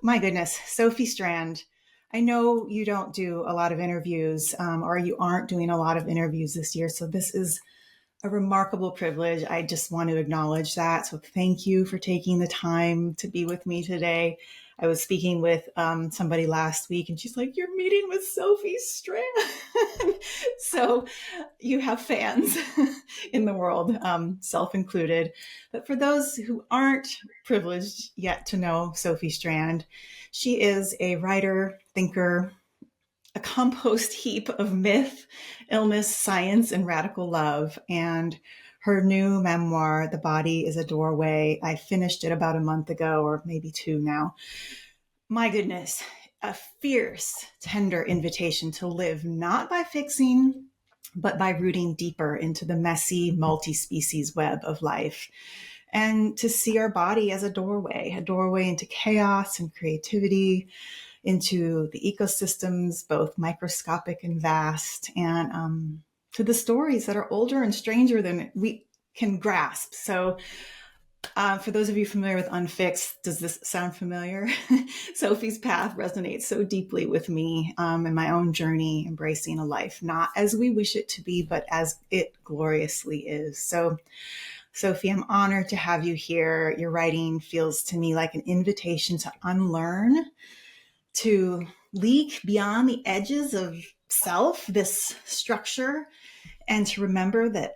My goodness, Sophie Strand. I know you don't do a lot of interviews, or you aren't doing a lot of interviews this year. So this is a remarkable privilege. I just want to acknowledge that. So thank you for taking the time to be with me today. I was speaking with somebody last week and she's like, "You're meeting with Sophie Strand." So you have fans in the world, self included. But for those who aren't privileged yet to know Sophie Strand, she is a writer, thinker, a compost heap of myth, illness, science, and radical love. And her new memoir, The Body is a Doorway, I finished it about a month ago, or maybe two now. My goodness, a fierce, tender invitation to live not by fixing, but by rooting deeper into the messy, multi-species web of life. And to see our body as a doorway into chaos and creativity, into the ecosystems, both microscopic and vast, and to the stories that are older and stranger than we can grasp. So for those of you familiar with Unfixed, does this sound familiar? Sophie's path resonates so deeply with me in my own journey, embracing a life not as we wish it to be, but as it gloriously is. So Sophie, I'm honored to have you here. Your writing feels to me like an invitation to unlearn, to leak beyond the edges of self, this structure, and to remember that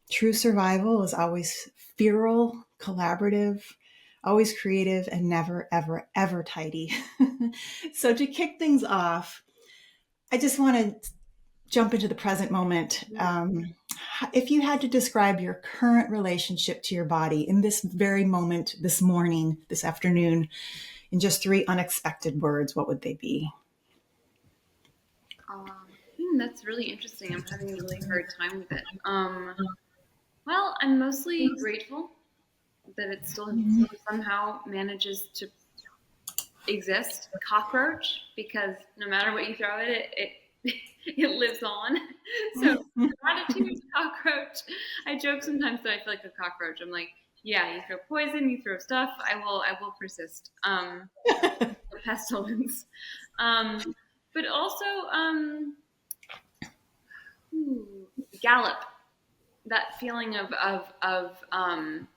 true survival is always feral, collaborative, always creative, and never, ever, ever tidy. So to kick things off, I just want to jump into the present moment. If you had to describe your current relationship to your body in this very moment, this morning, this afternoon, in just three unexpected words, what would they be? That's really interesting. I'm having a really hard time with it. Well, I'm mostly grateful that it still somehow manages to exist. Cockroach, because no matter what you throw at it, it lives on. So gratitude, cockroach. I joke sometimes that I feel like a cockroach. I'm like, yeah, you throw poison, you throw stuff. I will persist. Pestilence. But also, gallop. That feeling of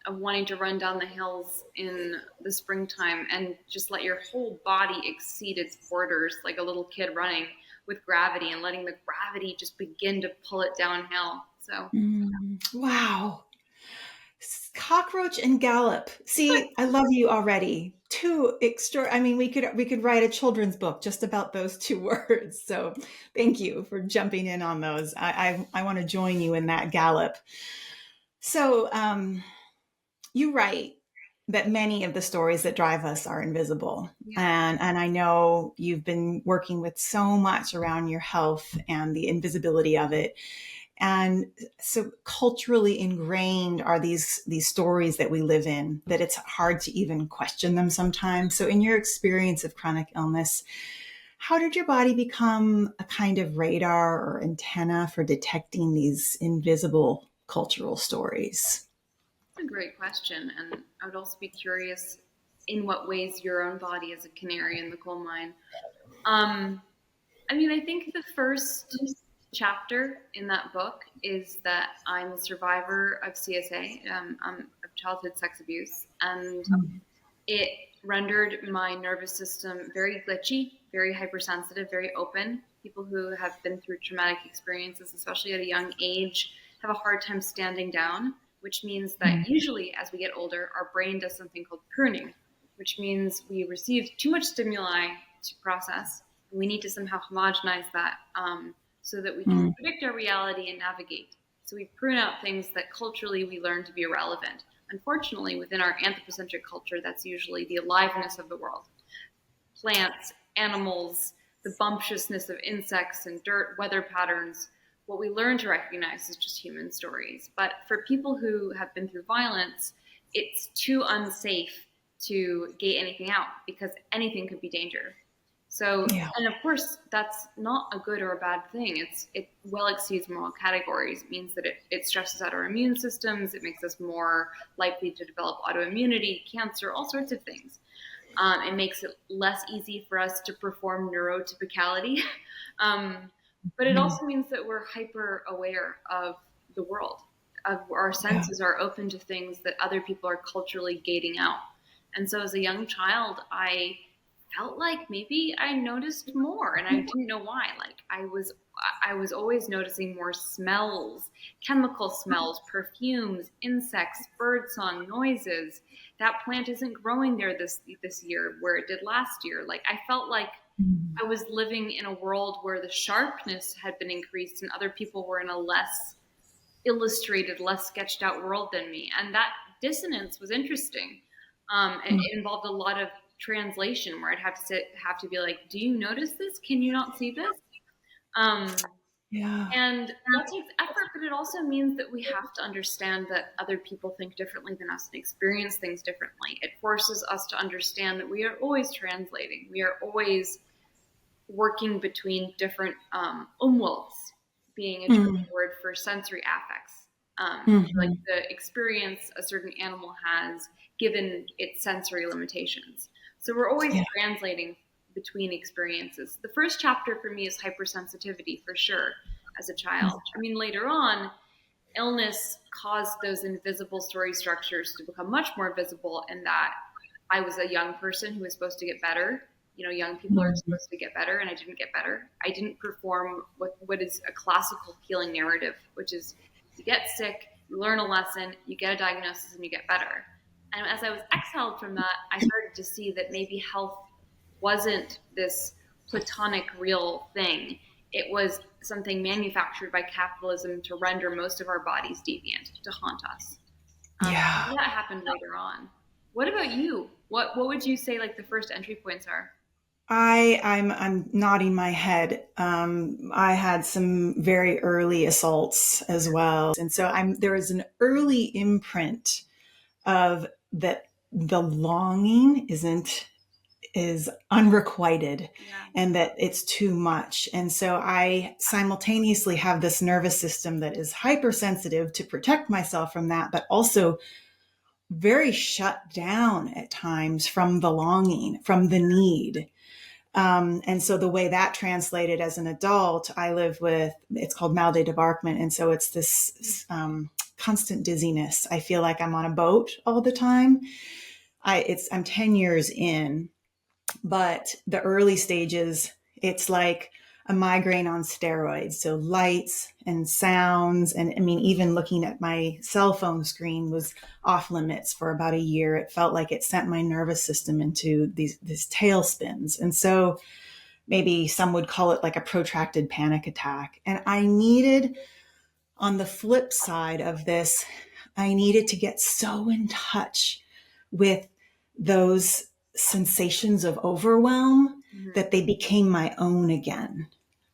wanting to run down the hills in the springtime and just let your whole body exceed its borders like a little kid running with gravity and letting the gravity just begin to pull it downhill. So, Wow. Cockroach and Gallop. See, I love you already. Two extra. I mean, we could write a children's book just about those two words. So, thank you for jumping in on those. I want to join you in that Gallop. So, you write that many of the stories that drive us are invisible, and I know you've been working with so much around your health and the invisibility of it. And so culturally ingrained are these stories that we live in that it's hard to even question them sometimes. So in your experience of chronic illness, how did your body become a kind of radar or antenna for detecting these invisible cultural stories? that's a great question. And I would also be curious in what ways your own body is a canary in the coal mine. I think the first chapter in that book is that I'm a survivor of CSA, of childhood sex abuse, and it rendered my nervous system very glitchy, very hypersensitive, very open. People who have been through traumatic experiences, especially at a young age, have a hard time standing down, which means that usually as we get older, our brain does something called pruning, which means we receive too much stimuli to process. We need to somehow homogenize that so that we can predict our reality and navigate. So we prune out things that culturally we learn to be irrelevant. Unfortunately, within our anthropocentric culture, that's usually the aliveness of the world. Plants, animals, the bumptiousness of insects and dirt, weather patterns. What we learn to recognize is just human stories. But for people who have been through violence, it's too unsafe to gate anything out because anything could be danger. So, and of course, that's not a good or a bad thing. It well exceeds moral categories. It means that it stresses out our immune systems. It makes us more likely to develop autoimmunity, cancer, all sorts of things. It makes it less easy for us to perform neurotypicality. um, but it Mm. also means that we're hyper aware of the world. Of our Yeah. senses are open to things that other people are culturally gating out. And so as a young child, I felt like maybe I noticed more and I didn't know why. Like I was always noticing more smells, chemical smells, perfumes, insects, birdsong, noises. That plant isn't growing there this year where it did last year. Like I felt like Mm. I was living in a world where the sharpness had been increased and other people were in a less illustrated, less sketched out world than me. And that dissonance was interesting. It involved a lot of translation where I'd have to be like, do you notice this? Can you not see this? Um, Yeah. and that takes effort, but it also means that we have to understand that other people think differently than us and experience things differently. It forces us to understand that we are always translating. We are always working between different umwelts, being a German Mm. word for sensory affects. Like Mhm. the experience a certain animal has given its sensory limitations. So we're always Yeah. translating between experiences. The first chapter for me is hypersensitivity for sure as a child. I mean, later on, illness caused those invisible story structures to become much more visible in that I was a young person who was supposed to get better. You know, young people are Mhm. supposed to get better, and I didn't get better. I didn't perform what is a classical healing narrative, which is you get sick, you learn a lesson, you get a diagnosis, and you get better. And as I was exiled from that, I started to see that maybe health wasn't this platonic real thing. It was something manufactured by capitalism to render most of our bodies deviant, to haunt us. Yeah. That happened later on. What about you? What would you say like the first entry points are? I'm nodding my head. I had some very early assaults as well, and so there is an early imprint of that the longing is unrequited Yeah. and that it's too much. And so I simultaneously have this nervous system that is hypersensitive to protect myself from that, but also very shut down at times from the longing, from the need. And so the way that translated as an adult, I live with, it's called mal de débarquement. And so it's this constant dizziness. I feel like I'm on a boat all the time. I'm 10 years in, but the early stages, it's like a migraine on steroids. So lights and sounds. And I mean, even looking at my cell phone screen was off limits for about a year. It felt like it sent my nervous system into these tailspins. And so maybe some would call it like a protracted panic attack. And I needed, on the flip side of this, I needed to get so in touch with those sensations of overwhelm Mm-hmm. that they became my own again.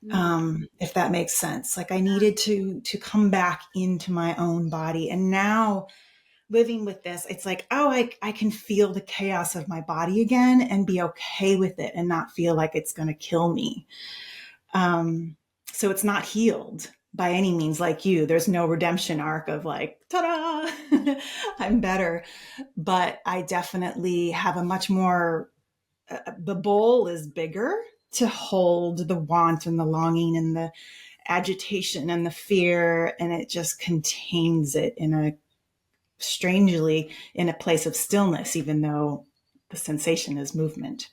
Mm-hmm. If that makes sense. Like I needed to come back into my own body. And now living with this, it's like, oh, I can feel the chaos of my body again and be okay with it and not feel like it's going to kill me. Um, so it's not healed by any means like you. There's no redemption arc of like, ta-da, I'm better. But I definitely have a much more, the bowl is bigger to hold the want and the longing and the agitation and the fear. And it just contains it in a strangely in a place of stillness, even though the sensation is movement.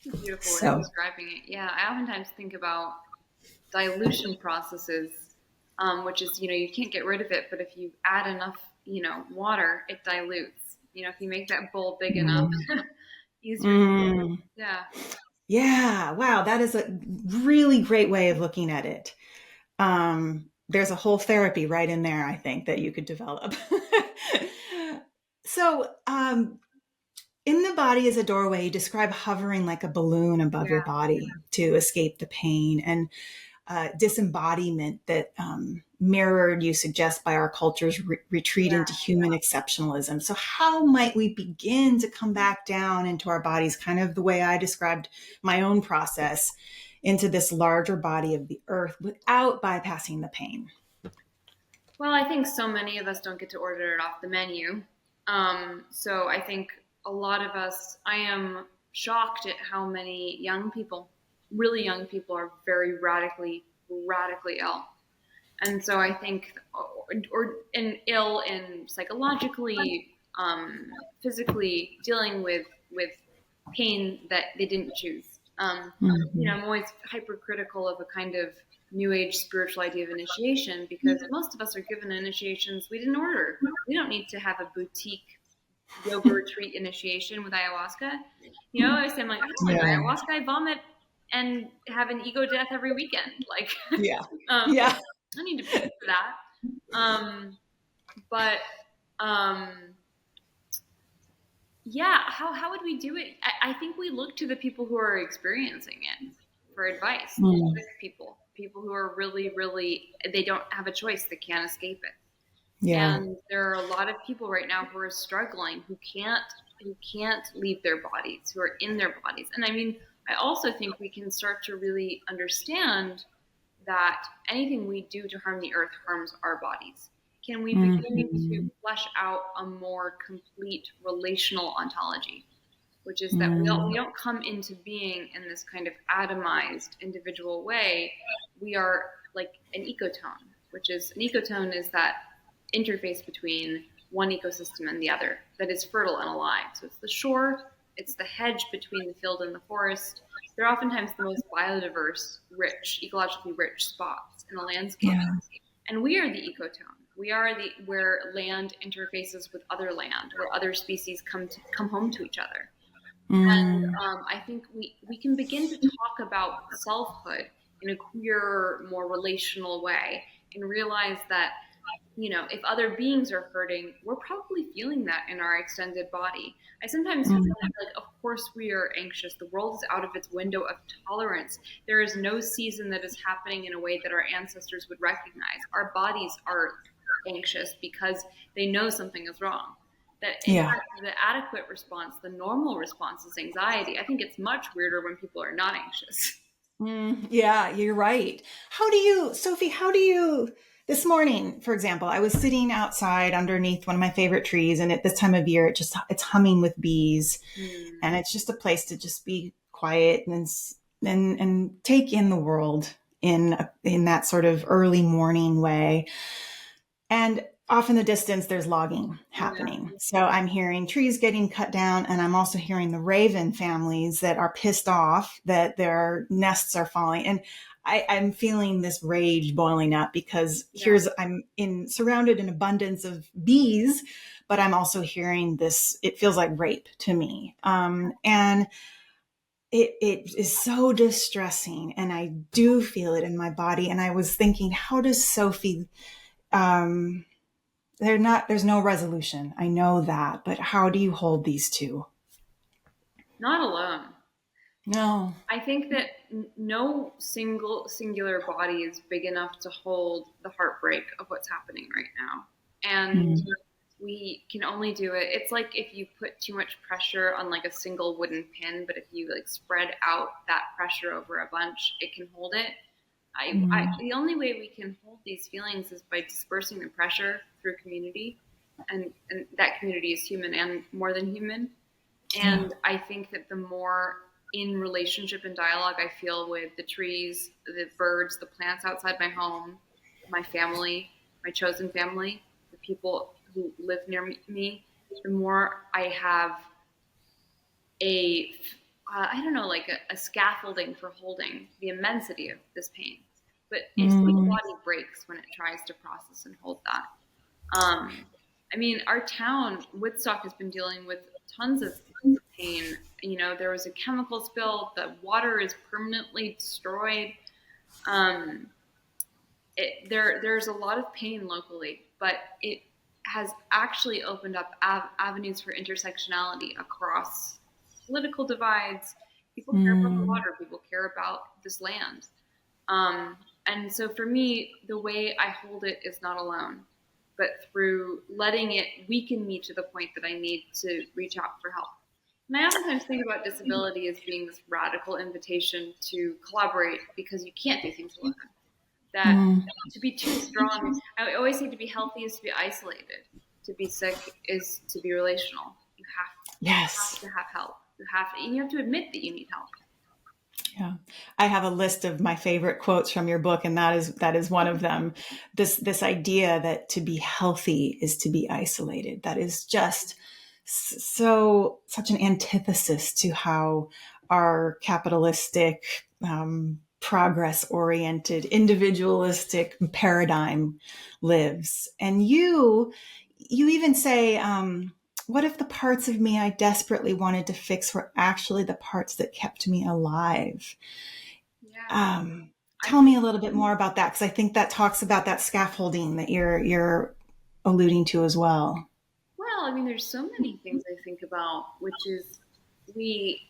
That's a beautiful way of So, describing it. Yeah, I oftentimes think about dilution processes, which is you can't get rid of it, but if you add enough water, it dilutes. If you make that bowl big enough, easier. mm, Yeah. yeah, wow, that is a really great way of looking at it. There's a whole therapy right in there, I think, that you could develop. So, in the body as a doorway, you describe hovering like a balloon above your Yeah. body to escape the pain, and disembodiment that mirrored, you suggest, by our culture's retreat Yeah. into human exceptionalism. So, how might we begin to come back down into our bodies, kind of the way I described my own process, into this larger body of the earth without bypassing the pain? Well, I think so many of us don't get to order it off the menu. So I think a lot of us, I am shocked at how many young people, really young people, are very radically ill. And so I think, and ill and psychologically, physically dealing with pain that they didn't choose. Mm-hmm. I'm always hypercritical of a kind of new age spiritual idea of initiation, because most of us are given initiations we didn't order. We don't need to have a boutique yoga retreat initiation with ayahuasca. I say, I'm like, I don't like Yeah. ayahuasca. I vomit and have an ego death every weekend. Like, Yeah. um, Yeah. I need to pay for that. But yeah, how would we do it? I think we look to the people who are experiencing it for advice. Mm. Sick people who are really, they don't have a choice, they can't escape it. Yeah. And there are a lot of people right now who are struggling, who can't leave their bodies, who are in their bodies. And I mean, I also think we can start to really understand that anything we do to harm the earth harms our bodies. Can we begin to Mm-hmm. flesh out a more complete relational ontology, which is that we Mm. don't come into being in this kind of atomized individual way. We are like an ecotone, which is an ecotone is that interface between one ecosystem and the other that is fertile and alive. So it's the shore, it's the hedge between the field and the forest. They're oftentimes the most biodiverse, rich, ecologically rich spots in the landscape. Yeah. And we are the ecotone. We are the where land interfaces with other land, where other species come home to each other. And Mm. I think we can begin to talk about selfhood in a queer, more relational way, and realize that if other beings are hurting, we're probably feeling that in our extended body. I sometimes feel Mm. like, of course, we are anxious. The world is out of its window of tolerance. There is no season that is happening in a way that our ancestors would recognize. Our bodies are anxious because they know something is wrong. That, in Yeah. fact, the adequate response, the normal response, is anxiety. I think it's much weirder when people are not anxious. Mm. Yeah, you're right. Sophie, this morning, for example, I was sitting outside underneath one of my favorite trees, and at this time of year, it's humming with bees, Hmm. and it's just a place to just be quiet and take in the world in that sort of early morning way. And off in the distance, there's logging Yeah. happening. So I'm hearing trees getting cut down, and I'm also hearing the raven families that are pissed off that their nests are falling. And I'm feeling this rage boiling up because Yeah. I'm surrounded in abundance of bees, but I'm also hearing this. It feels like rape to me, and it is so distressing, and I do feel it in my body. And I was thinking, how does Sophie? Um, there's no resolution. I know that, but how do you hold these two? Not alone. No. I think that no singular body is big enough to hold the heartbreak of what's happening right now. And Mm. we can only do it. It's like if you put too much pressure on like a single wooden pin, but if you like spread out that pressure over a bunch, it can hold it. Mm. The only way we can hold these feelings is by dispersing the pressure through community, and that community is human and more than human. Yeah. And I think that the more in relationship and dialogue I feel with the trees, the birds, the plants outside my home, my family, my chosen family, the people who live near me, the more I have a, I don't know, like a scaffolding for holding the immensity of this pain. But it's the Mm. body breaks when it tries to process and hold that. Um, I mean, our town, Woodstock, has been dealing with tons of pain. There was a chemical spill. The water is permanently destroyed. Um, there's a lot of pain locally, but it has actually opened up avenues for intersectionality across political divides. People care about the Mm. water. People care about this land. And so for me, the way I hold it is not alone, but through letting it weaken me to the point that I need to reach out for help. And I oftentimes think about disability as being this radical invitation to collaborate because you can't do things alone. That Mm. to be too strong, I always say to be healthy is to be isolated. To be sick is to be relational. You have Yes. to have help. You have to admit that you need help. Yeah. I have a list of my favorite quotes from your book, and that is one of them. This idea that to be healthy is to be isolated. That is just such an antithesis to how our capitalistic, progress oriented, individualistic paradigm lives. And you even say, what if the parts of me I desperately wanted to fix were actually the parts that kept me alive? Yeah. Um, I Tell me a little bit more about that, because I think that talks about that scaffolding that you're alluding to as well. Well, I mean, there's so many things I think about, which is we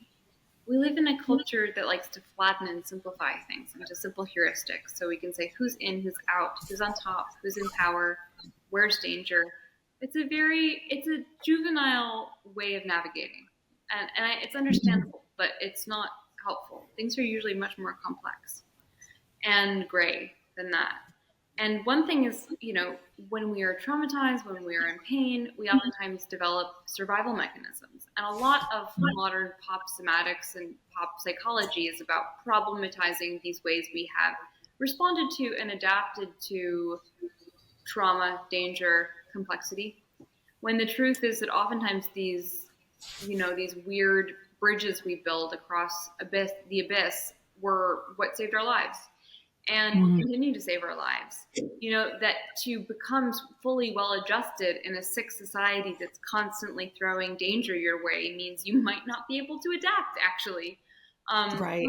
we live in a culture that likes to flatten and simplify things into simple heuristics. So we can say who's in, who's out, who's on top, who's in power, where's danger. It's a juvenile way of navigating, it's understandable, but it's not helpful. Things are usually much more complex and gray than that. And one thing is, when we are traumatized, when we are in pain, we oftentimes develop survival mechanisms. And a lot of modern pop somatics and pop psychology is about problematizing these ways we have responded to and adapted to trauma, danger, complexity. When the truth is that oftentimes these weird bridges we build across the abyss were what saved our lives and will continue to save our lives. That to become fully well adjusted in a sick society that's constantly throwing danger your way means you might not be able to adapt, actually. Right.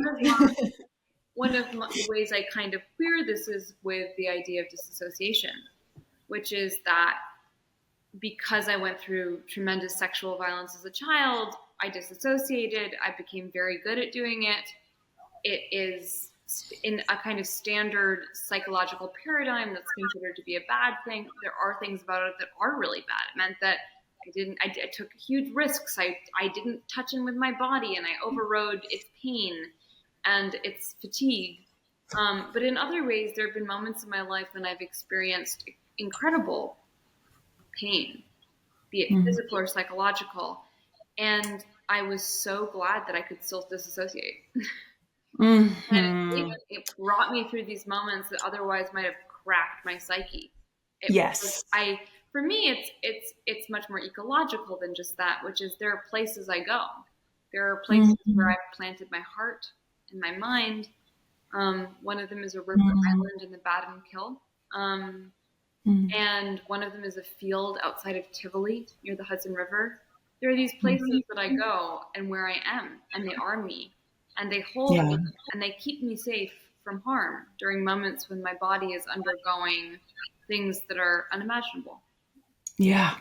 One of the ways I kind of queer this is with the idea of disassociation, which is that because I went through tremendous sexual violence as a child, I disassociated. I became very good at doing it. It is in a kind of standard psychological paradigm that's considered to be a bad thing. There are things about it that are really bad. It meant that I took huge risks. I didn't touch in with my body, and I overrode its pain and its fatigue. But in other ways, there have been moments in my life when I've experienced incredible pain, be it physical or psychological. And I was so glad that I could still disassociate. And it brought me through these moments that otherwise might have cracked my psyche. Yes. For me, it's much more ecological than just that, which is there are places I go. There are places where I've planted my heart and my mind. One of them is a river island in the Baden Kill. And one of them is a field outside of Tivoli near the Hudson River. There are these places that I go and where I am, and they are me, and they hold me, and they keep me safe from harm during moments when my body is undergoing things that are unimaginable. Yeah.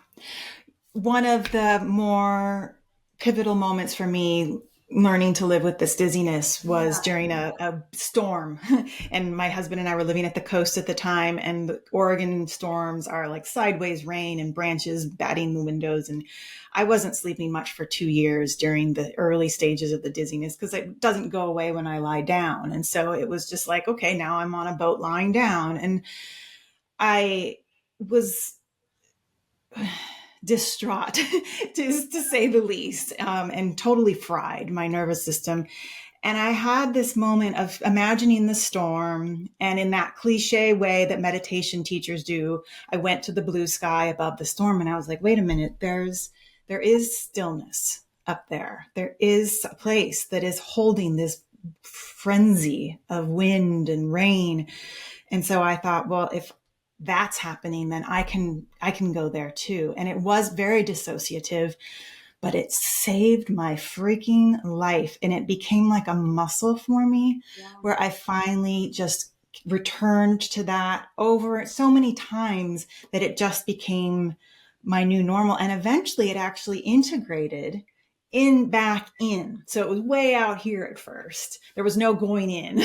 One of the more pivotal moments for me learning to live with this dizziness was during a storm. And my husband and I were living at the coast at the time, and the Oregon storms are like sideways rain and branches batting the windows. And I wasn't sleeping much for 2 years during the early stages of the dizziness, because it doesn't go away when I lie down. And so it was just like, okay, now I'm on a boat lying down. And I was distraught, to say the least, and totally fried my nervous system. And I had this moment of imagining the storm. And in that cliche way that meditation teachers do, I went to the blue sky above the storm, and I was like, wait a minute, there is stillness up there. There is a place that is holding this frenzy of wind and rain. And so I thought, well, if that's happening, then I can go there too. And it was very dissociative, but it saved my freaking life. And it became like a muscle for me, where I finally just returned to that over so many times that it just became my new normal. And eventually it actually integrated back in. So it was way out here at first. There was no going in.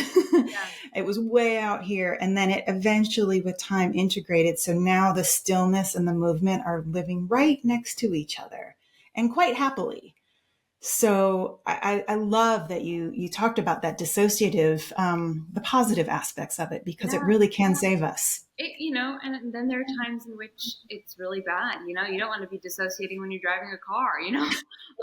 It was way out here. And then it eventually with time integrated. So now the stillness and the movement are living right next to each other, and quite happily. So I love that you talked about that dissociative, the positive aspects of it, because it Yeah. really can save us. And then there are times in which it's really bad. You don't want to be dissociating when you're driving a car,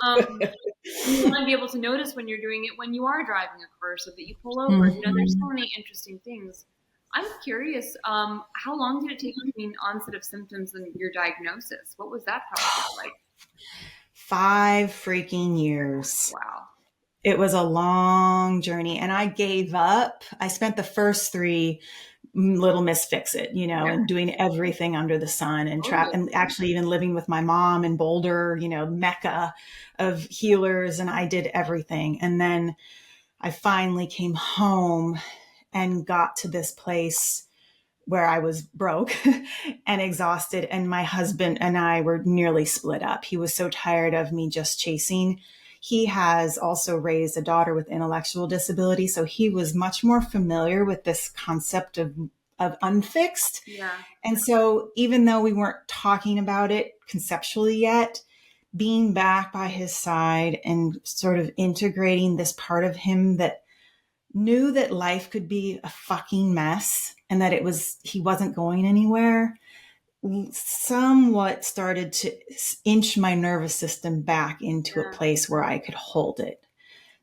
um, and you want to be able to notice when you're doing it when you are driving a car so that you pull over. There's so Mhm. many interesting things. I'm curious, how long did it take between onset of symptoms and your diagnosis? What was that process like? 5 freaking years. Wow. It was a long journey, and I gave up. I spent the first three Little Miss Fix It, Yeah, and doing everything under the sun, and totally. and actually even living with my mom in Boulder, Mecca of healers, and I did everything. And then I finally came home and got to this place where I was broke and exhausted. And my husband and I were nearly split up. He was so tired of me just chasing. He has also raised a daughter with intellectual disability. So he was much more familiar with this concept of unfixed. Yeah. And so even though we weren't talking about it conceptually yet, being back by his side and sort of integrating this part of him that knew that life could be a fucking mess and that he wasn't going anywhere, somewhat started to inch my nervous system back into a Yeah. place where I could hold it.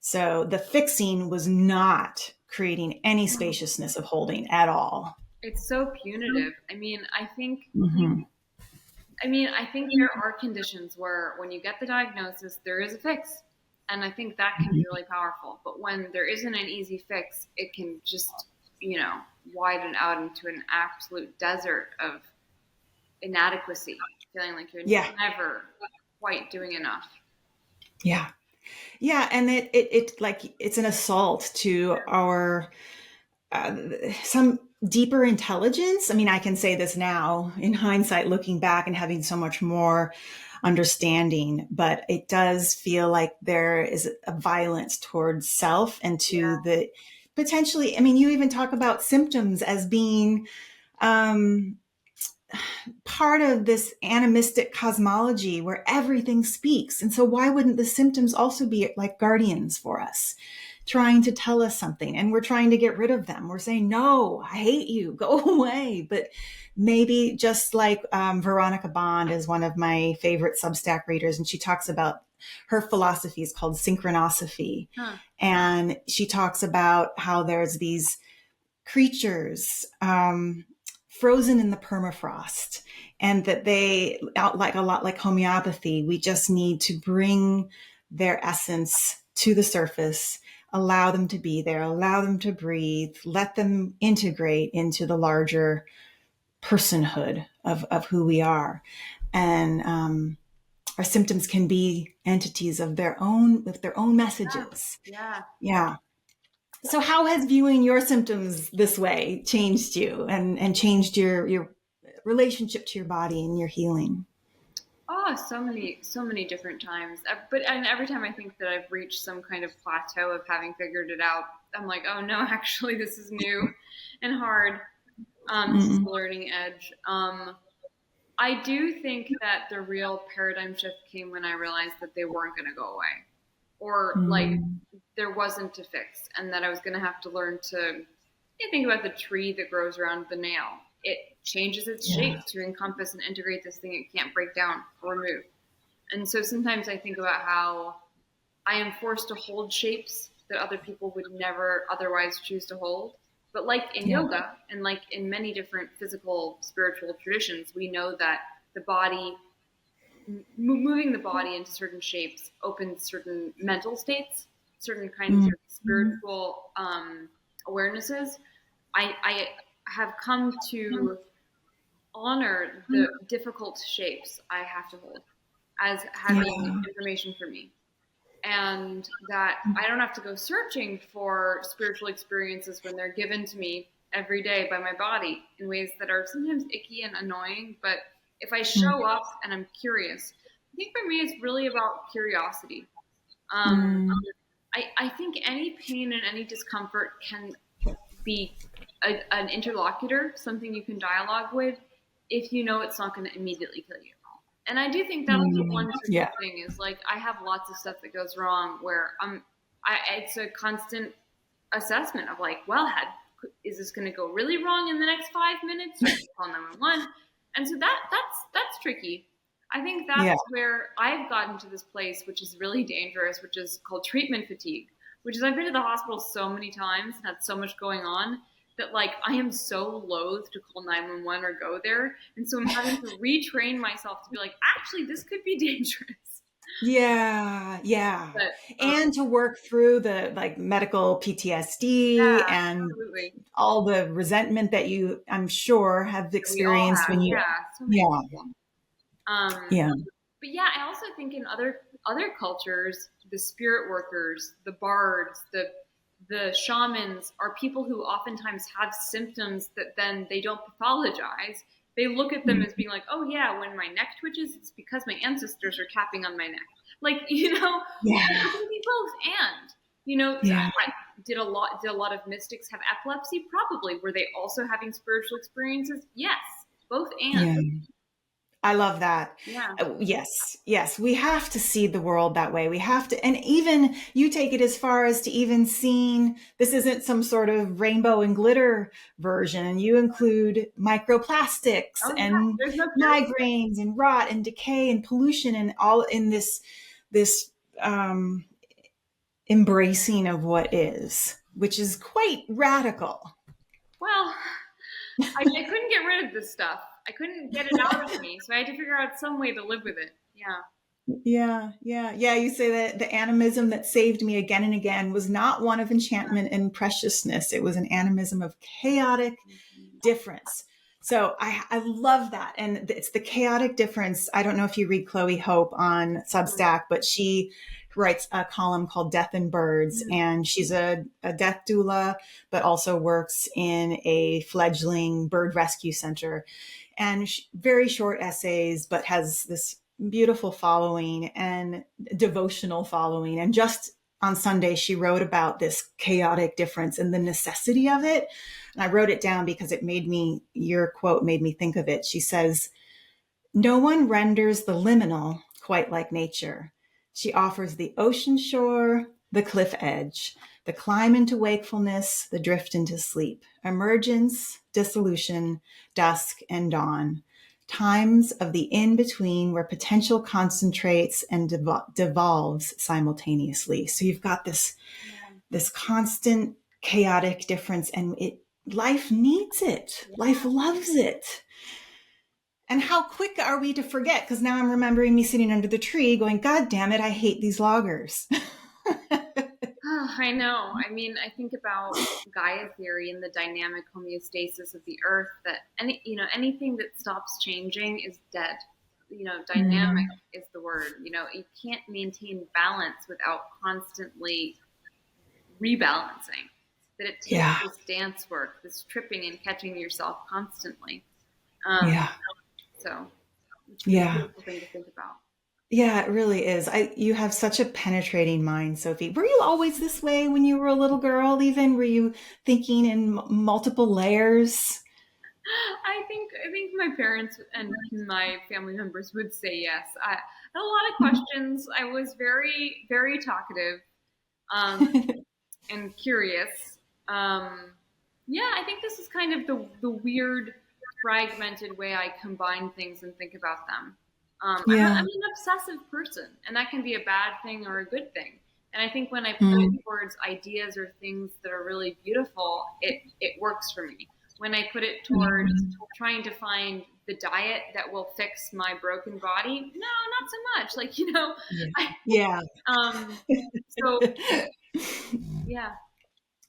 So the fixing was not creating any spaciousness of holding at all. It's so punitive. Mm-hmm. I think there are conditions where when you get the diagnosis, there is a fix. And I think that can be really powerful. But when there isn't an easy fix, it can just, you know, widen out into an absolute desert of inadequacy, feeling like you're Yeah. never quite doing enough. Yeah. Yeah. And it like, it's an assault to our, some deeper intelligence. I mean, I can say this now in hindsight, looking back and having so much more understanding, but it does feel like there is a violence towards self and to Yeah. the potentially, I mean, you even talk about symptoms as being, um, part of this animistic cosmology where everything speaks. And so why wouldn't the symptoms also be like guardians for us, trying to tell us something, and we're trying to get rid of them? We're saying, no, I hate you, go away. But maybe just like Veronica Bond is one of my favorite Substack readers, and she talks about her philosophy is called synchronosophy. Huh. And she talks about how there's these creatures frozen in the permafrost, and that they out like a lot like homeopathy. We just need to bring their essence to the surface, allow them to be there, allow them to breathe, let them integrate into the larger personhood of who we are. And our symptoms can be entities of their own, with their own Yeah. messages. Yeah. Yeah. So how has viewing your symptoms this way changed you and changed your relationship to your body and your healing? Oh, so many different times. And every time I think that I've reached some kind of plateau of having figured it out, I'm like, oh no, actually, this is new and hard. This is Mm-hmm. the learning edge. I do think that the real paradigm shift came when I realized that they weren't going to go away, or like Mm-hmm. there wasn't a fix, and that I was going to have to learn to think about the tree that grows around the nail. It changes its Yeah. shape to encompass and integrate this thing it can't break down or remove. And so sometimes I think about how I am forced to hold shapes that other people would never otherwise choose to hold. But like in Yeah. yoga and like in many different physical, spiritual traditions, we know that the body, moving the body into certain shapes opens certain mental states, certain kinds of Mm-hmm. spiritual awarenesses. I have come to honor the difficult shapes I have to hold as having Yeah. information for me, and that I don't have to go searching for spiritual experiences when they're given to me every day by my body in ways that are sometimes icky and annoying. But if I show up and I'm curious, I think for me it's really about curiosity. Um, Mm-hmm. I think any pain and any discomfort can be an interlocutor, something you can dialogue with, if you know it's not going to immediately kill you. And I do think that's the one tricky Yeah. thing is like I have lots of stuff that goes wrong where it's a constant assessment of like, well, is this going to go really wrong in the next 5 minutes? Or call 911? And so that's tricky. I think Yeah. that's where I've gotten to this place, which is really dangerous, which is called treatment fatigue, which is I've been to the hospital so many times and had so much going on that like I am so loath to call 911 or go there. And so I'm having to retrain myself to be like, actually, this could be dangerous. Yeah, yeah. But And to work through the like medical yeah, PTSD and absolutely. all the resentment that you, I'm sure, have We all experienced have, when you, yeah, so many. yeah, Um, yeah. but yeah, I also think in other cultures, the spirit workers, the bards, the shamans are people who oftentimes have symptoms that then they don't pathologize. They look at them as being like, oh yeah, when my neck twitches, it's because my ancestors are tapping on my neck. Like, Yeah, it can be both and. yeah, Did a lot of mystics have epilepsy? Probably. Were they also having spiritual experiences? Yes, both and. yeah. I love that. Yeah. Yes, yes. We have to see the world that way. We have to, and even you take it as far as to even seeing this isn't some sort of rainbow and glitter version. You include microplastics Oh yeah. and There's no cure. migraines and rot and decay and pollution and all in this um, embracing of what is, which is quite radical. Well, I couldn't get rid of this stuff. I couldn't get it out of me, so I had to figure out some way to live with it. Yeah. Yeah, yeah, yeah. You say that the animism that saved me again and again was not one of enchantment and preciousness. It was an animism of chaotic difference. So I love that. And it's the chaotic difference. I don't know if you read Chloe Hope on Substack, but she writes a column called Death and Birds. And she's a death doula, but also works in a fledgling bird rescue center. And very short essays, but has this beautiful following and devotional following. And just on Sunday, she wrote about this chaotic difference and the necessity of it. And I wrote it down because your quote made me think of it. She says, no one renders the liminal quite like nature. She offers the ocean shore, the cliff edge, the climb into wakefulness, the drift into sleep, emergence, dissolution, dusk, and dawn. Times of the in-between where potential concentrates and devolves simultaneously. So you've got this constant chaotic difference, and life needs it. Life loves it. And how quick are we to forget? Because now I'm remembering me sitting under the tree going, God damn it, I hate these loggers. Oh, I know. I mean, I think about Gaia theory and the dynamic homeostasis of the earth that anything that stops changing is dead. Dynamic is the word. You can't maintain balance without constantly rebalancing. That it takes Yeah. this dance work, this tripping and catching yourself constantly. Yeah. So it's a Yeah. beautiful thing to think about. Yeah, it really is. You have such a penetrating mind, Sophie. Were you always this way when you were a little girl, even? Were you thinking in multiple layers? I think my parents and my family members would say yes. I had a lot of questions. I was very, very talkative, and curious. Yeah, I think this is kind of the weird, fragmented way I combine things and think about them. Yeah. I'm an obsessive person, and that can be a bad thing or a good thing. And I think when I put Mm. it towards ideas or things that are really beautiful, it works for me. When I put it towards trying to find the diet that will fix my broken body, no, not so much. Like I, Yeah. so yeah,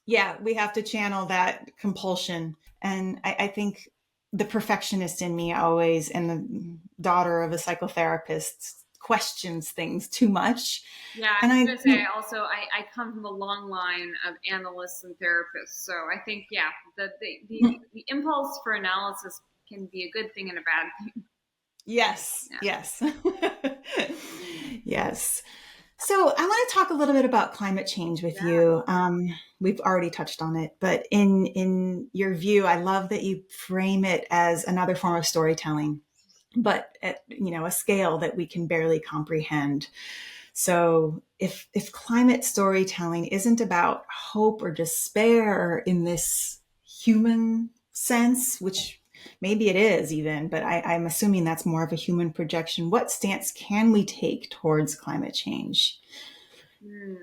Yeah, we have to channel that compulsion. And I think the perfectionist in me always, and the daughter of a psychotherapist, questions things too much. yeah. I And was I gonna say think, also I come from a long line of analysts and therapists, so I think yeah, the impulse for analysis can be a good thing and a bad thing. yes, Yeah, yes, yes. So I want to talk a little bit about climate change with yeah, you. We've already touched on it, but in your view, I love that you frame it as another form of storytelling. but at, a scale that we can barely comprehend. So if climate storytelling isn't about hope or despair in this human sense, which maybe it is even, but I'm assuming that's more of a human projection, what stance can we take towards climate change? Hmm.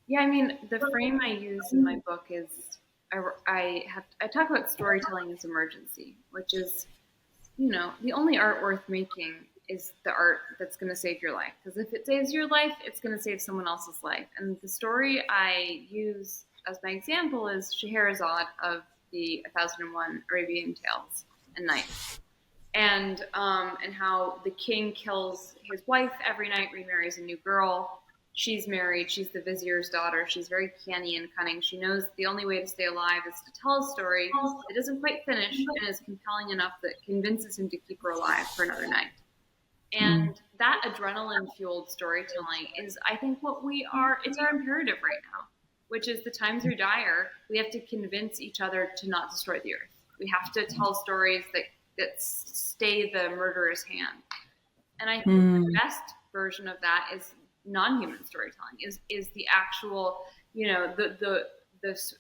Yeah, I mean, the frame I use in my book is I talk about storytelling as emergency, which is, the only art worth making is the art that's going to save your life. Because if it saves your life, it's going to save someone else's life. And the story I use as my example is Scheherazade of the 1001 Arabian Tales and Nights, and how the king kills his wife every night, remarries a new girl. She's married. She's the vizier's daughter. She's very canny and cunning. She knows the only way to stay alive is to tell a story that doesn't quite finish and is compelling enough that convinces him to keep her alive for another night. Mm. And that adrenaline fueled storytelling is, I think, what we are, it's our imperative right now, which is the times are dire. We have to convince each other to not destroy the earth. We have to tell stories that stay the murderer's hand. And I think the Mm. best version of that is non-human storytelling, is the actual, the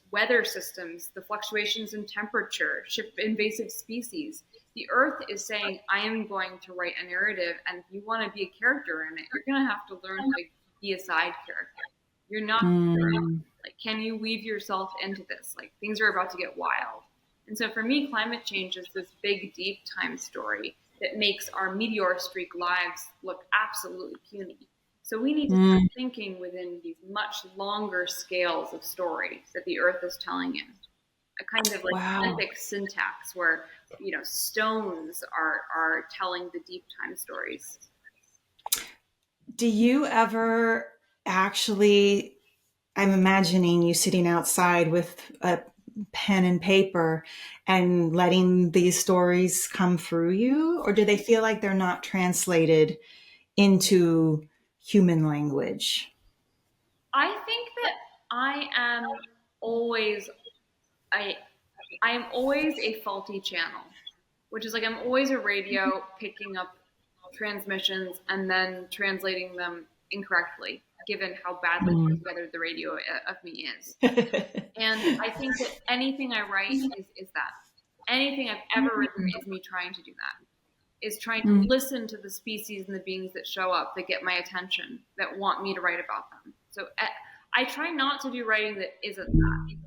weather systems, the fluctuations in temperature, invasive species. The earth is saying, I am going to write a narrative, and if you want to be a character in it, you're going to have to learn how to be a side character. You're not the hero. Mm. Like, can you weave yourself into this? Like, things are about to get wild. And so for me, climate change is this big, deep time story that makes our meteor streak lives look absolutely puny. So we need to start Mm. thinking within these much longer scales of story that the earth is telling in. A kind of like Wow. Olympic syntax where, stones are telling the deep time stories. Do you ever actually, I'm imagining you sitting outside with a pen and paper and letting these stories come through you, or do they feel like they're not translated into human language? I think that I am always I I am always a faulty channel, which is like I'm always a radio picking up transmissions and then translating them incorrectly, given how badly put Mm. together the radio of me is. And I think that anything I write is that. Anything I've ever written is me trying to do that. Is trying to Mm. listen to the species and the beings that show up, that get my attention, that want me to write about them. So I try not to do writing that isn't that.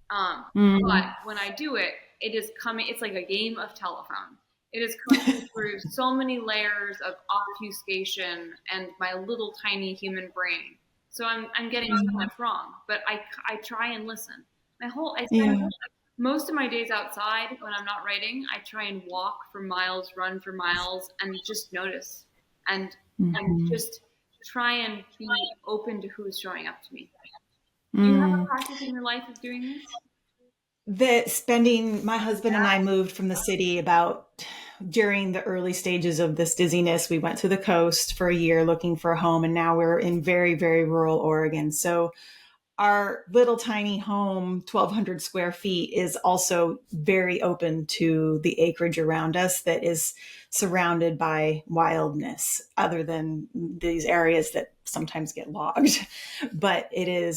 But Mm. when I do it, it is coming. It's like a game of telephone. It is coming through so many layers of obfuscation and my little tiny human brain. So I'm getting so much wrong, but I try and listen. I spend Yeah. most of my days outside when I'm not writing. I try and walk for miles, run for miles, and just notice and Mhm. just try and be open to who's showing up to me. Do you have a Mm. practice in your life of doing this? That spending, my husband and I moved from the city about during the early stages of this dizziness. We went to the coast for a year looking for a home, and now we're in very, very rural Oregon. So our little tiny home, 1,200 square feet, is also very open to the acreage around us that is surrounded by wildness, other than these areas that sometimes get logged. But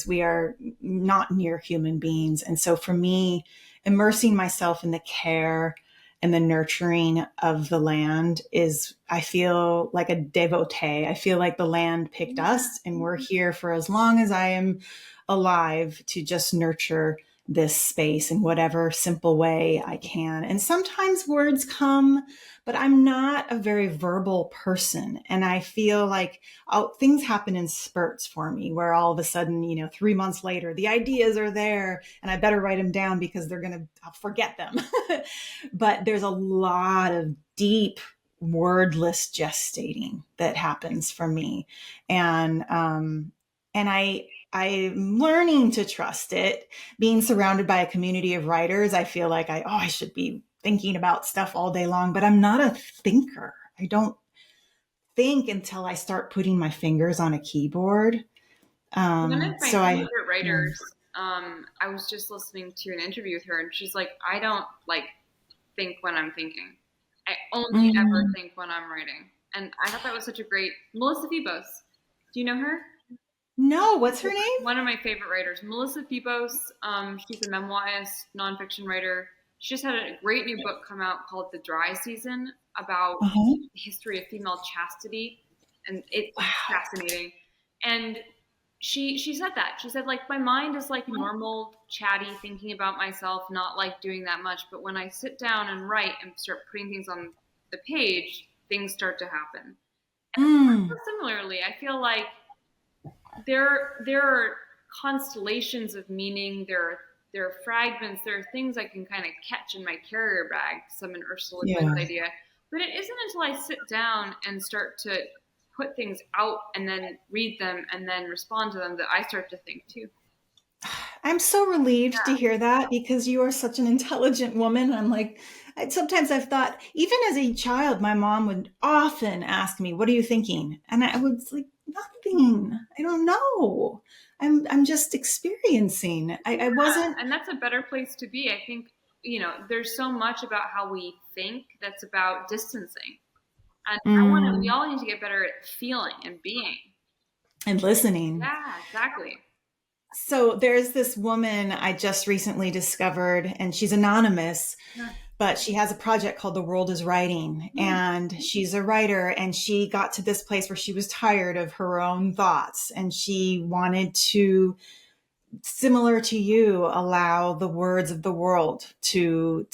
we are not near human beings. And so for me, immersing myself in the care and the nurturing of the land is, I feel like a devotee. I feel like the land picked us and we're here for as long as I am alive to just nurture this space in whatever simple way I can. And sometimes words come, but I'm not a very verbal person. And I feel like things happen in spurts for me where all of a sudden, 3 months later, the ideas are there and I better write them down because I'll forget them. But there's a lot of deep wordless gestating that happens for me. And I'm learning to trust it. Being surrounded by a community of writers, I feel like I should be thinking about stuff all day long, but I'm not a thinker. I don't think until I start putting my fingers on a keyboard. One of my So I, favorite yeah. writers, I was just listening to an interview with her, and she's like, I don't like think when I'm thinking. only ever Mm. think when I'm writing. And I thought that was such a great Melissa Febos. Do you know her? No, what's her name? One of my favorite writers, Melissa Febos. She's a memoirist, nonfiction writer. She just had a great new book come out called The Dry Season about Uh-huh. the history of female chastity, and it's Wow. fascinating. And she said that she said like my mind is like normal, chatty, thinking about myself, not like doing that much. But when I sit down and write and start putting things on the page, things start to happen. Mm. Similarly, I feel like there are constellations of meaning. There are fragments. There are things I can kind of catch in my carrier bag. Some in Ursula Le Yeah. Guin's idea, but it isn't until I sit down and start to put things out and then read them and then respond to them that I start to think too. I'm so relieved to hear that because you are such an intelligent woman. I'm like, sometimes I've thought, even as a child, my mom would often ask me, "What are you thinking?" And I was like, "Nothing. I don't know. I'm just experiencing." I wasn't. And that's a better place to be. I think, there's so much about how we think that's about distancing. And we Mm, all need to get better at feeling and being. and listening. Yeah, exactly. So there's this woman I just recently discovered, and she's anonymous, Yeah. but she has a project called The World is Writing. And she's a writer, and she got to this place where she was tired of her own thoughts, and she wanted to, similar to you, allow the words of the world to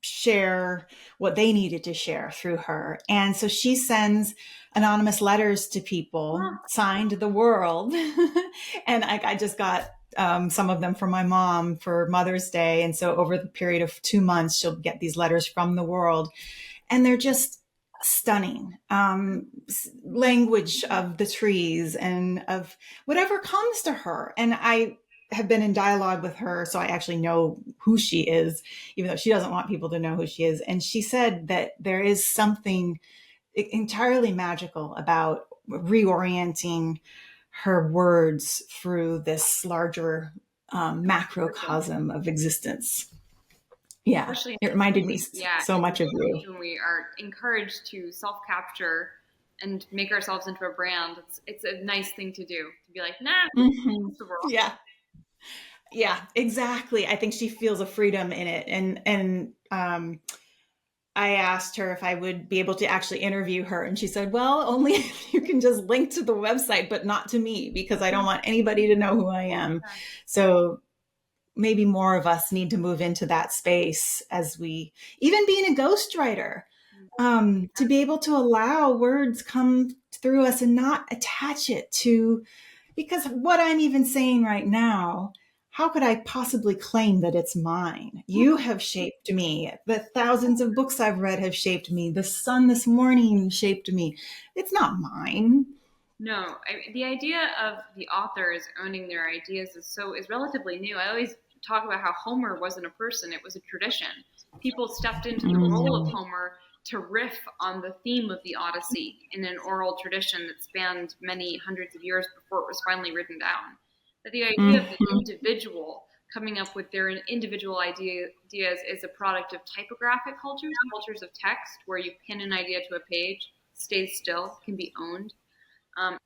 share what they needed to share through her. And so she sends anonymous letters to people, signed the world. And I just got some of them from my mom for Mother's Day. And so over the period of 2 months, she'll get these letters from the world. And they're just stunning. Language of the trees and of whatever comes to her. And I have been in dialogue with her, so I actually know who she is, even though she doesn't want people to know who she is. And she said that there is something entirely magical about reorienting her words through this larger macrocosm of existence. Yeah, Especially it reminded me yeah, so much of you. when we are encouraged to self capture and make ourselves into a brand, it's a nice thing to do. To be like, nah, Mm-hmm. it's the world. Yeah, yeah, exactly. I think she feels a freedom in it, and I asked her if I would be able to actually interview her, and she said, "Well, only if you can just link to the website, but not to me, because I don't want anybody to know who I am." So maybe more of us need to move into that space as we, even being a ghostwriter, to be able to allow words come through us and not attach it to, because what I'm even saying right now, how could I possibly claim that it's mine? You have shaped me. The thousands of books I've read have shaped me. The sun this morning shaped me. It's not mine. No, the idea of the authors owning their ideas is relatively new. I always talk about how Homer wasn't a person; it was a tradition. People stepped into the role of Mm, Homer to riff on the theme of the Odyssey in an oral tradition that spanned many hundreds of years before it was finally written down. That the idea of the mhm, individual coming up with their individual ideas is a product of typographic cultures, cultures of text, where you pin an idea to a page, stays still, can be owned.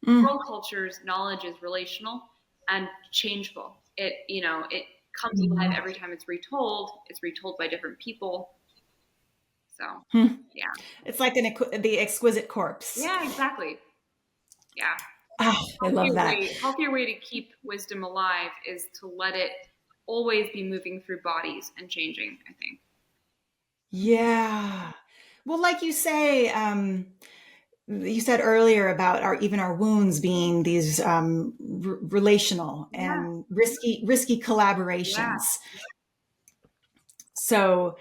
mm, Oral culture's knowledge is relational and changeful. It comes alive mm, every time it's retold. It's retold by different people. So, mm. yeah, It's like the exquisite corpse. yeah, exactly. Yeah, Oh, I love that. healthier way to keep wisdom alive is to let it always be moving through bodies and changing. I think. Yeah. Well, like you said earlier about our wounds being these relational Yeah, and risky yeah. collaborations. So,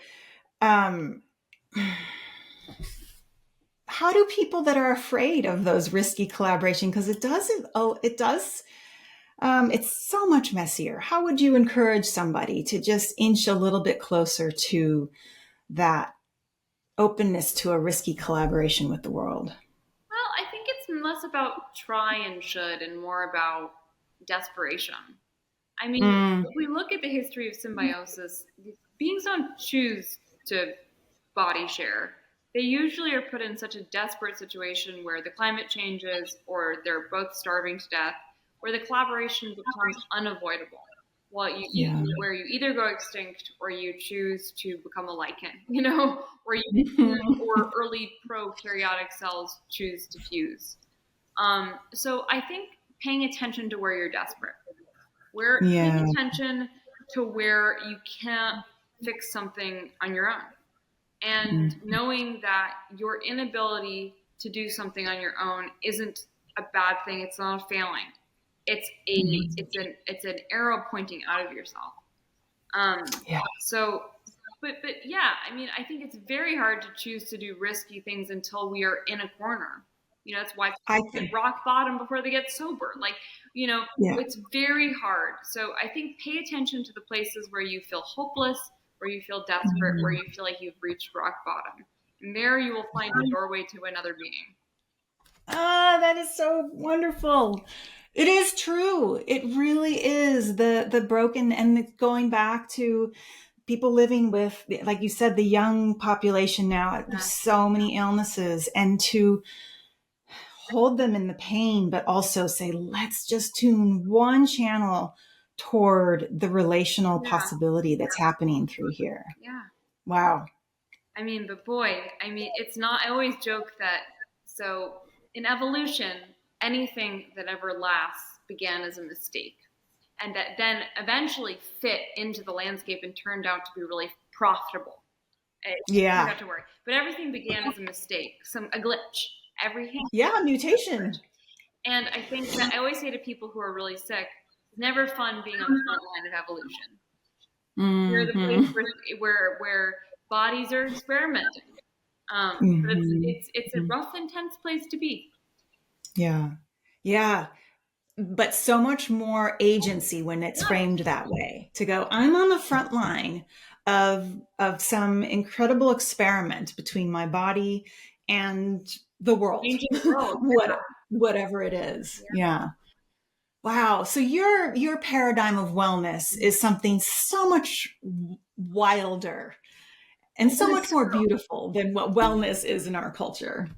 um, how do people that are afraid of those risky collaboration, because it does it's so much messier. How would you encourage somebody to just inch a little bit closer to that openness to a risky collaboration with the world? Well, I think it's less about try and should and more about desperation. I mean, Mm, if we look at the history of symbiosis, beings don't choose to body share. they usually are put in such a desperate situation where the climate changes or they're both starving to death, where the collaboration becomes unavoidable. Well, Yeah. where you either go extinct or you choose to become a lichen, you know, or or early prokaryotic cells choose to fuse. So I think paying attention to where you're desperate, where Yeah. paying attention to where you can't fix something on your own, and knowing that your inability to do something on your own isn't a bad thing. It's not a failing. It's an arrow pointing out of yourself. Yeah. So, but yeah, I mean, I think it's very hard to choose to do risky things until we are in a corner. You know, that's why I people hit think, rock bottom before they get sober. Like, you know, yeah. it's very hard. So I think pay attention to the places where you feel hopeless, where you feel desperate, where you feel like you've reached rock bottom. And there you will find a doorway to another being. Ah, that is so wonderful. It is true. It really is the broken and going back to people living with, like you said, the young population now. There's Yeah. so many illnesses, and to hold them in the pain, but also say, let's just tune one channel toward the relational Yeah. possibility that's happening through here. Yeah. Wow. I mean, but boy, I mean, it's not, I always joke that, so in evolution, anything that ever lasts began as a mistake and that then eventually fit into the landscape and turned out to be really profitable. It turned Yeah. out to work. But everything began as a mistake, a glitch. Everything. Yeah. Mutation. And I think that I always say to people who are really sick, it's never fun being on the front line of evolution. You're the place Mm-hmm. where bodies are experimenting. But Mm-hmm. it's a rough, intense place to be. Yeah. Yeah. But so much more agency when it's Yeah, framed that way, to go, I'm on the front line of some incredible experiment between my body and the world. changing the world. Whatever it is. Yeah. Yeah. Wow. So your paradigm of wellness is something so much wilder and so much more beautiful than what wellness is in our culture.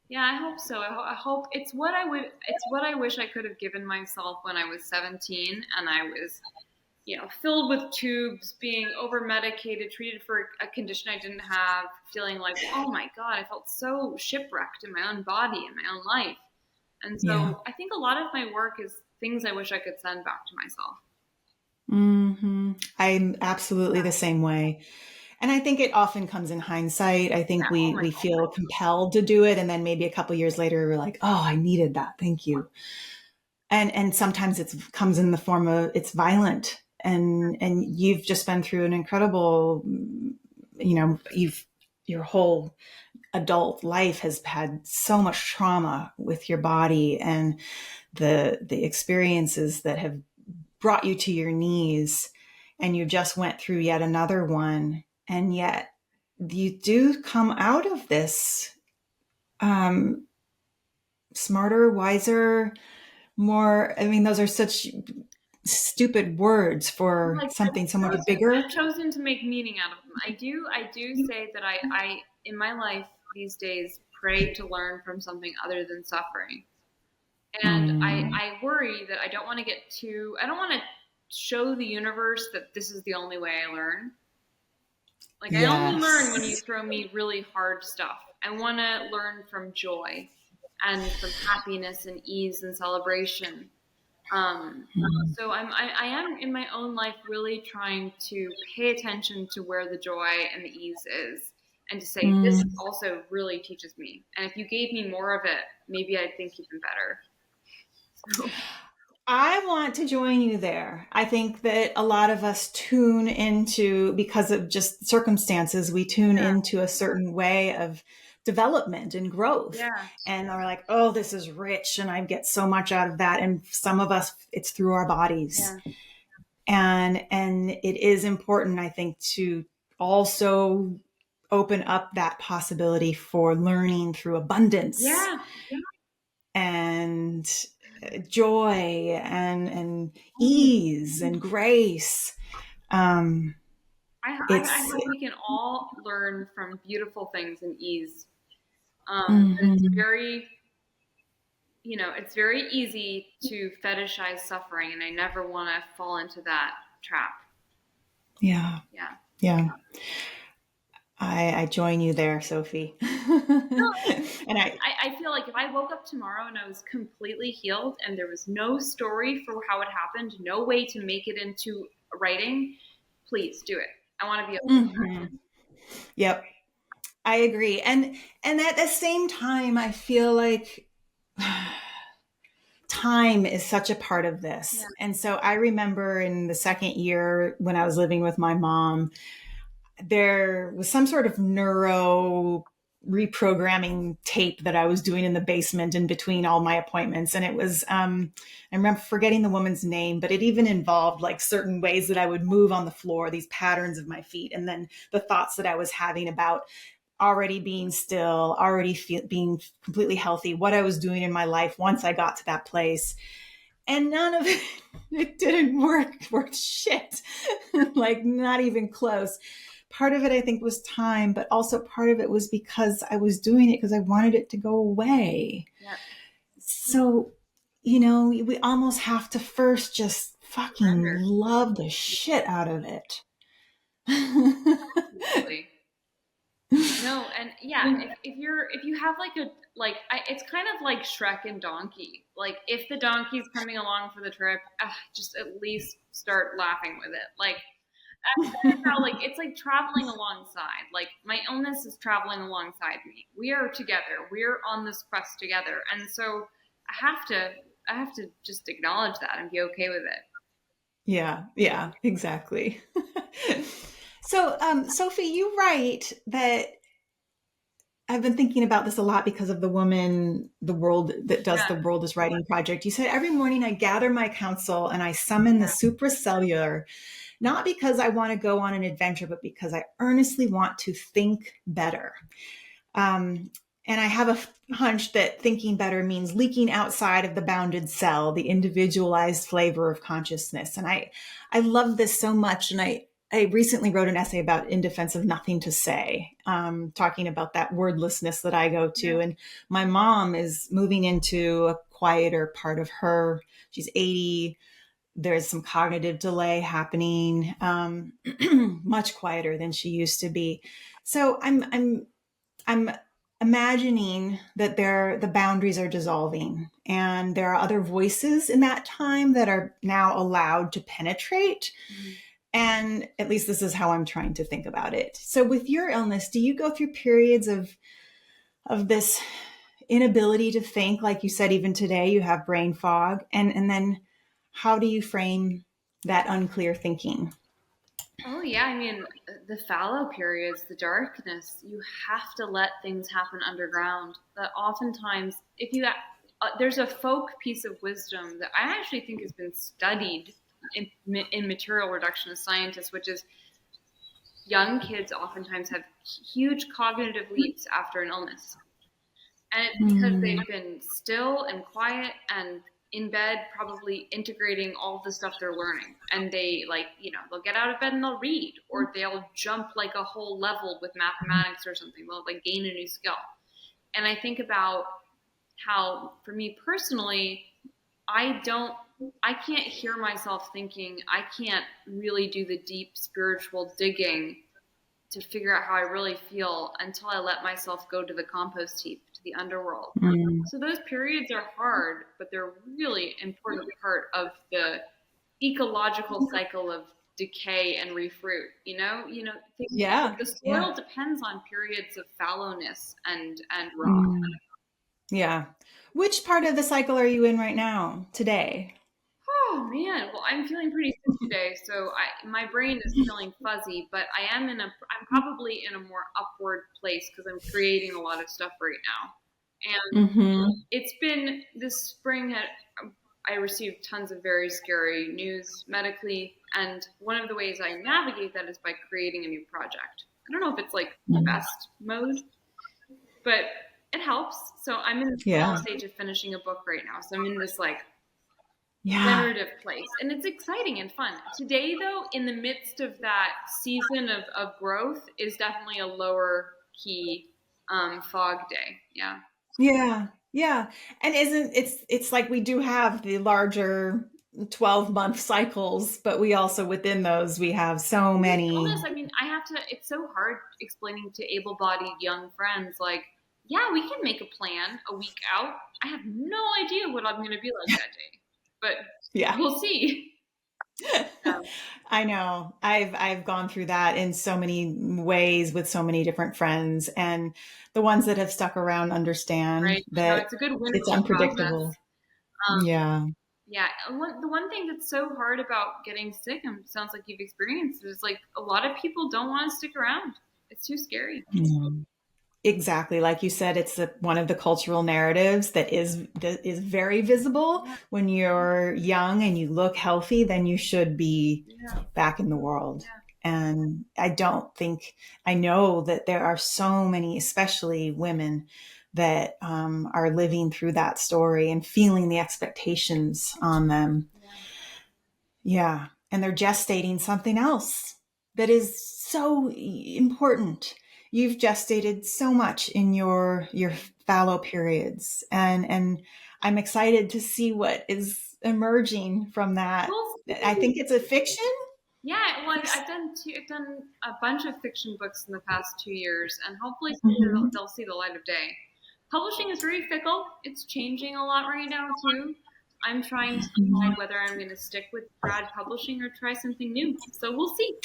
Yeah, I hope so. I hope it's what I would. It's what I wish I could have given myself when I was 17 and I was, you know, filled with tubes, being over medicated, treated for a condition I didn't have, feeling like, oh my God, I felt so shipwrecked in my own body and my own life. And Yeah. so I think a lot of my work is things I wish I could send back to myself. I'm absolutely the same way. And I think it often comes in hindsight. I Yeah. think Oh we my we feel compelled to do it, and then maybe a couple years later we're like, "Oh, I needed that. Thank you." And sometimes it comes in the form of it's violent, and you've just been through an incredible, you've your whole adult life has had so much trauma with your body and the experiences that have brought you to your knees, and you just went through yet another one, and yet you do come out of this um, smarter, wiser, more. I mean, those are such stupid words for Like something so much bigger. I've chosen to make meaning out of them. I do say that I in my life these days pray to learn from something other than suffering. And Mm, I worry that I don't want to show the universe that this is the only way I learn. Like I only learn when you yes. throw me really hard stuff. I want to learn from joy and from happiness and ease and celebration. So I am in my own life really trying to pay attention to where the joy and the ease is, and to say this Mm. also really teaches me. And if you gave me more of it, maybe I'd think even better. So I want to join you there. I think that a lot of us tune into, because of just circumstances, we tune yeah, into a certain way of development and growth. yeah, And are like, oh, this is rich and I get so much out of that. And some of us, it's through our bodies. yeah, And it is important, I think, to also open up that possibility for learning through abundance yeah. and joy and ease and grace. Um, I It's hope we can all learn from beautiful things in ease. But it's mhm. very, it's very easy to fetishize suffering, and I never want to fall into that trap. Yeah, Yeah. yeah. I join you there, Sophie. No, And I feel like if I woke up tomorrow and I was completely healed and there was no story for how it happened, no way to make it into writing, please do it. I want to be able to. mhm. Yep, I agree. And at the same time, I feel like time is such a part of Yeah. this. And so I remember in the second year when I was living with my mom, there was some sort of neuro reprogramming tape that I was doing in the basement in between all my appointments. And it was, I remember forgetting the woman's name, but it even involved like certain ways that I would move on the floor, these patterns of my feet, and then the thoughts that I was having about already being still, being completely healthy, what I was doing in my life once I got to that place. And none of it, it didn't work shit. Like not even close. Part of it, I think, was time, but also part of it was because I was doing it because I wanted it to go away. Yeah. So, we almost have to first just fucking Surrender. love the shit out of it. Absolutely. No, and yeah, if you have like it's kind of like Shrek and Donkey. Like if the donkey's coming along for the trip, just at least start laughing with it. Like that's kind of how like it's like traveling alongside. Like my illness is traveling alongside me. We are together. We're on this quest together, and so I have to just acknowledge that and be okay with it. Yeah, exactly. So, Sophie, you write that I've been thinking about this a lot because of the woman, the world that does Yeah, the World is Writing project. You said every morning I gather my counsel and I summon the supracellular, not because I want to go on an adventure, but because I earnestly want to think better. Um, and I have a hunch that thinking better means leaking outside of the bounded cell, the individualized flavor of consciousness. And I love this so much. And I recently wrote an essay about In Defense of Nothing to Say, talking about that wordlessness that I go yeah. to. And my mom is moving into a quieter part of her. She's 80. There's some cognitive delay happening, much quieter than she used to be. So I'm imagining that the boundaries are dissolving and there are other voices in that time that are now allowed to penetrate. Mhm. And at least this is how I'm trying to think about it. So with your illness, do you go through periods of this inability to think? Like you said, even today you have brain fog. And then how do you frame that unclear thinking? Oh yeah, I mean the fallow periods, the darkness. You have to let things happen underground. That oftentimes, if you there's a folk piece of wisdom that I actually think has been studied in material reductionist scientists, which is young kids oftentimes have huge cognitive leaps after an illness. And it's because Mm, they've been still and quiet and in bed, probably integrating all the stuff they're learning. And they like, they'll get out of bed and they'll read, or they'll jump like a whole level with mathematics or something. They'll like gain a new skill. And I think about how, for me personally, I don't, I can't hear myself thinking. I can't really do the deep spiritual digging to figure out how I really feel until I let myself go to the compost heap, to the underworld. mm, So those periods are hard, but they're really important part of the ecological cycle of decay and refruit. yeah, The yeah. soil depends on periods of fallowness and rot. Mm. Yeah. Which part of the cycle are you in right now, today? Oh man, well I'm feeling pretty sick today, so my brain is feeling fuzzy, but I'm probably in a more upward place because I'm creating a lot of stuff right now. And Mm-hmm. it's been this spring had I received tons of very scary news medically, and one of the ways I navigate that is by creating a new project. I don't know if it's like the best mode, but it helps. So I'm in the final Yeah. stage of finishing a book right now. So I'm in this like Yeah. generative place. And it's exciting and fun. Today, though, in the midst of that season of growth, is definitely a lower key fog day. Yeah. Yeah. Yeah. And isn't it's like we do have the larger 12-month cycles, but we also within those we have so To be many. honest, I mean, I have to, it's so hard explaining to able bodied young friends, like, yeah, we can make a plan a week out. I have no idea what I'm going to be like that day, but Yeah. we'll see. Yeah. I know. I've gone through that in so many ways with so many different friends, and the ones that have stuck around understand Right. No, that it's a good it's win-win process. unpredictable. Yeah. Yeah, and the one thing that's so hard about getting sick, and sounds like you've experienced, is like a lot of people don't want to stick around. It's too scary. Yeah. Exactly, like you said, it's one of the cultural narratives that is very visible. Yeah, When you're young and you look healthy, then you should be yeah, back in the world. yeah. And I don't think I know that there are so many, especially women, that are living through that story and feeling the expectations on them. Yeah. Yeah. And they're gestating something else that is so important. You've gestated so much in your fallow periods, and I'm excited to see what is emerging from that. We'll I think see. it's a fiction. Yeah, well, I've done a bunch of fiction books in the past 2 years, and hopefully Mhm. they'll see the light of day. Publishing is very fickle. It's changing a lot right now too. I'm trying to decide whether I'm going to stick with grad publishing or try something new. So we'll see.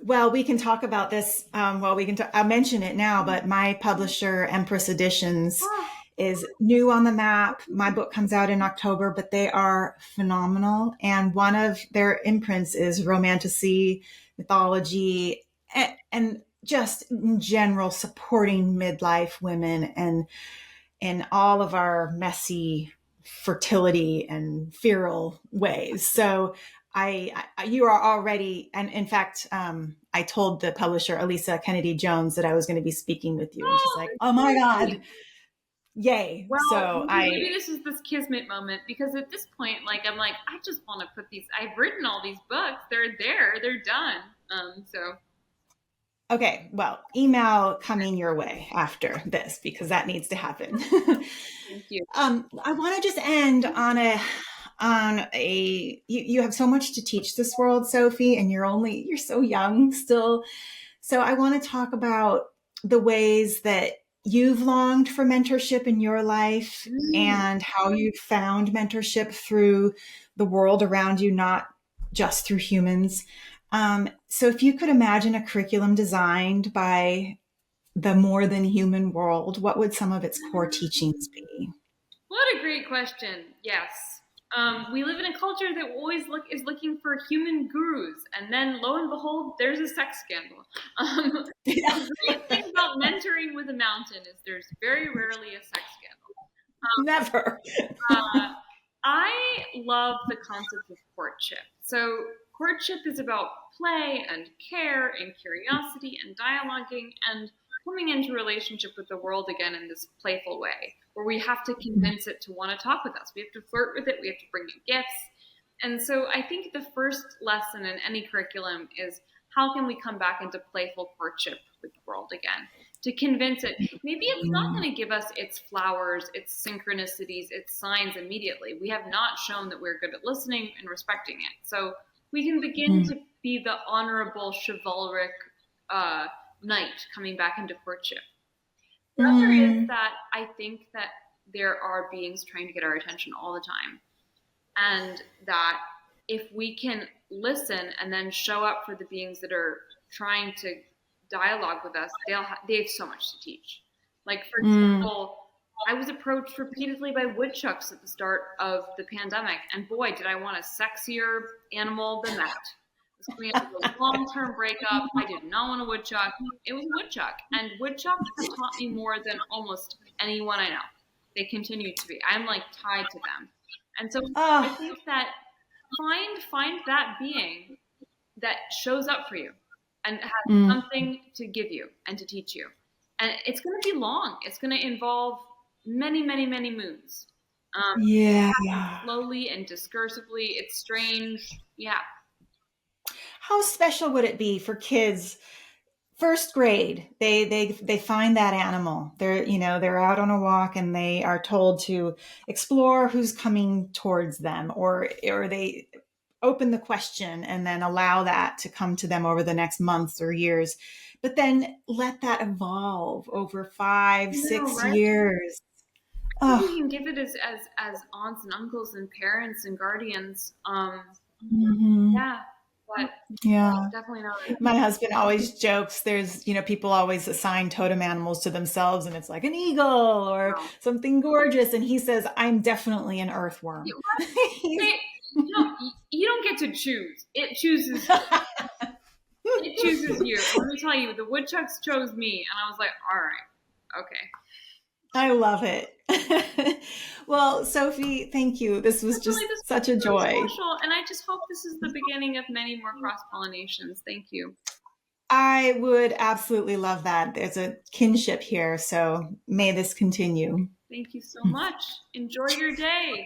Well, we can talk about this. Well, we can. I'll mention it now, but my publisher, Empress Editions, Ah, is new on the map. My book comes out in October, but they are phenomenal. And one of their imprints is romantasy, mythology, and just in general supporting midlife women and in all of our messy fertility and feral ways. So you are already, and in fact, I told the publisher, Elisa Kennedy Jones, that I was going to be speaking with you. And she's oh, like, that's oh my so God, sweet. yay. Well, So maybe this is this kismet moment because at this point, like I'm like, I just want to put these. I've written all these books. They're there. They're done. So okay, well, email coming your way after this because that needs to happen. thank you. I want to just end on you have so much to teach this world, Sophie, and you're so young still. So I want to talk about the ways that you've longed for mentorship in your life Mm. and how you've found mentorship through the world around you, not just through humans. So if you could imagine a curriculum designed by the more than human world, what would some of its core teachings be? What a great question. Yes. We live in a culture that is looking for human gurus, and then lo and behold, there's a sex scandal. Yeah. The great thing about mentoring with a mountain is there's very rarely a sex scandal. Never. Uh, I love the concept of courtship. So, courtship is about play and care and curiosity and dialoguing and coming into relationship with the world again in this playful way, where we have to convince it to want to talk with us. We have to flirt with it. We have to bring it gifts. And so, I think the first lesson in any curriculum is how can we come back into playful courtship with the world again? To convince it, maybe it's not going to give us its flowers, its synchronicities, its signs immediately. We have not shown that we're good at listening and respecting it. So we can begin to be the honorable, chivalric knight coming back into courtship. The other is Mm, that I think that there are beings trying to get our attention all the time. And that if we can listen and then show up for the beings that are trying to dialogue with us, they have so much to teach. Like for mm, example, I was approached repeatedly by woodchucks at the start of the pandemic, and boy, did I want a sexier animal than that. It was coming up with a long-term breakup. I did not want a woodchuck. It was a woodchuck, and woodchucks have taught me more than almost anyone I know. They continue to be. I'm like tied to them, and so I oh, think that find that being that shows up for you and has mm, something to give you and to teach you. And it's going to be long. It's going to involve many, many, many moons. Yeah. Slowly and discursively. It's strange. Yeah. How special would it be for kids first grade? They find that animal. They're out on a walk and they are told to explore who's coming towards them, or they open the question and then allow that to come to them over the next months or years. But then let that evolve over five, No, six right? years. I think we Oh, can give it as aunts and uncles and parents and guardians. mhm. Yeah, but Yeah. definitely not. My husband always jokes people always assign totem animals to themselves and it's like an eagle or No. something gorgeous. And he says, I'm definitely an You, earthworm. what? He's- You don't get to choose. It chooses you. It chooses you. And let me tell you, the woodchucks chose me, and I was like, all right, okay. I love it. Well, Sophie, thank you. This was Definitely, just this such a was really joy. special, and I just hope this is the beginning of many more cross pollinations. Thank you. I would absolutely love that. There's a kinship here, so may this continue. Thank you so much. Enjoy your day.